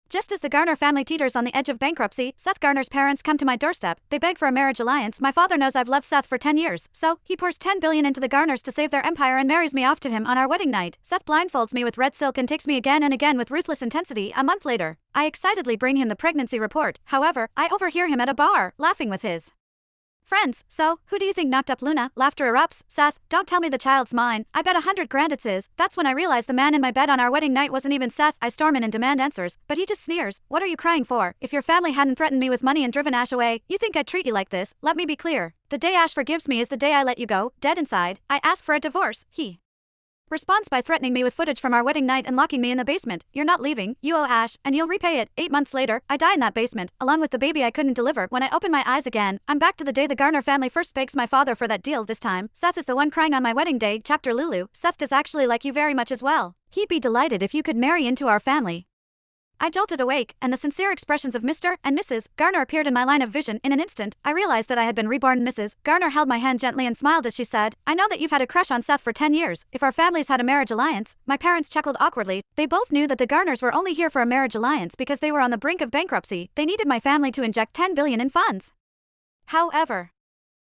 Just as the Garner family teeters on the edge of bankruptcy, Seth Garner's parents come to my doorstep. They beg for a marriage alliance. My father knows I've loved Seth for 10 years, so he pours $10 billion into the Garners to save their empire and marries me off to him on our wedding night. Seth blindfolds me with red silk and takes me again and again with ruthless intensity. A month later, I excitedly bring him the pregnancy report. However, I overhear him at a bar, laughing with his friends. So, who do you think knocked up Luna? Laughter erupts. Seth, don't tell me the child's mine. I bet 100 grand it's his. That's when I realize the man in my bed on our wedding night wasn't even Seth. I storm in and demand answers, but he just sneers. What are you crying for? If your family hadn't threatened me with money and driven Ash away, you think I'd treat you like this? Let me be clear. The day Ash forgives me is the day I let you go, dead inside. I ask for a divorce. He responds by threatening me with footage from our wedding night and locking me in the basement. You're not leaving, you owe Ash, and you'll repay it. 8 months later, I die in that basement, along with the baby I couldn't deliver. When I open my eyes again, I'm back to the day the Garner family first begs my father for that deal. This time, Seth is the one crying on my wedding day. Chapter Lulu, Seth does actually like you very much as well. He'd be delighted if you could marry into our family. I jolted awake, and the sincere expressions of Mr. and Mrs. Garner appeared in my line of vision. In an instant, I realized that I had been reborn. Mrs. Garner held my hand gently and smiled as she said, I know that you've had a crush on Seth for 10 years. If our families had a marriage alliance, my parents chuckled awkwardly. They both knew that the Garners were only here for a marriage alliance because they were on the brink of bankruptcy. They needed my family to inject $10 billion in funds. However,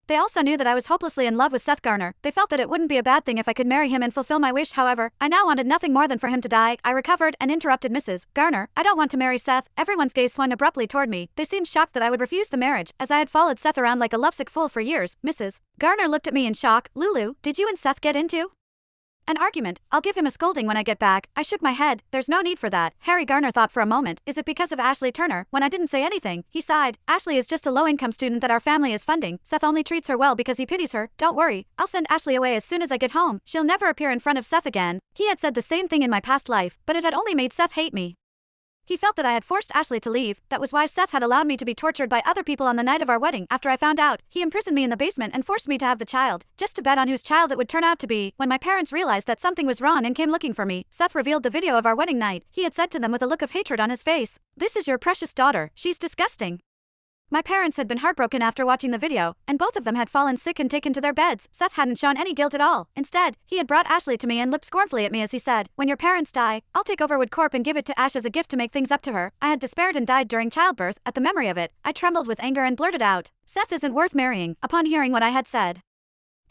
they also knew that I was hopelessly in love with Seth Garner. They felt that it wouldn't be a bad thing if I could marry him and fulfill my wish. However, I now wanted nothing more than for him to die. I recovered and interrupted Mrs. Garner. I don't want to marry Seth. Everyone's gaze swung abruptly toward me. They seemed shocked that I would refuse the marriage, as I had followed Seth around like a lovesick fool for years. Mrs. Garner looked at me in shock. Lulu, did you and Seth get into an argument? I'll give him a scolding when I get back. I shook my head. There's no need for that. Harry Garner thought for a moment. Is it because of Ashley Turner? When I didn't say anything, he sighed. Ashley is just a low-income student that our family is funding. Seth only treats her well because he pities her. Don't worry. I'll send Ashley away as soon as I get home. She'll never appear in front of Seth again. He had said the same thing in my past life, but it had only made Seth hate me. He felt that I had forced Ashley to leave. That was why Seth had allowed me to be tortured by other people on the night of our wedding. After I found out, he imprisoned me in the basement and forced me to have the child, just to bet on whose child it would turn out to be. When my parents realized that something was wrong and came looking for me, Seth revealed the video of our wedding night. He had said to them with a look of hatred on his face, "This is your precious daughter. She's disgusting." My parents had been heartbroken after watching the video, and both of them had fallen sick and taken to their beds. Seth hadn't shown any guilt at all. Instead, he had brought Ashley to me and looked scornfully at me as he said, "When your parents die, I'll take over Wood Corp and give it to Ash as a gift to make things up to her." I had despaired and died during childbirth. At the memory of it, I trembled with anger and blurted out, "Seth isn't worth marrying." Upon hearing what I had said,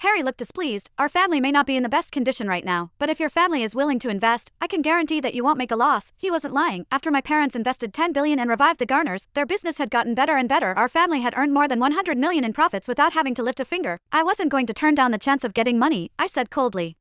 Harry looked displeased. Our family may not be in the best condition right now, but if your family is willing to invest, I can guarantee that you won't make a loss. He wasn't lying. After my parents invested $10 billion and revived the Garners, their business had gotten better and better. Our family had earned more than $100 million in profits without having to lift a finger. I wasn't going to turn down the chance of getting money, I said coldly.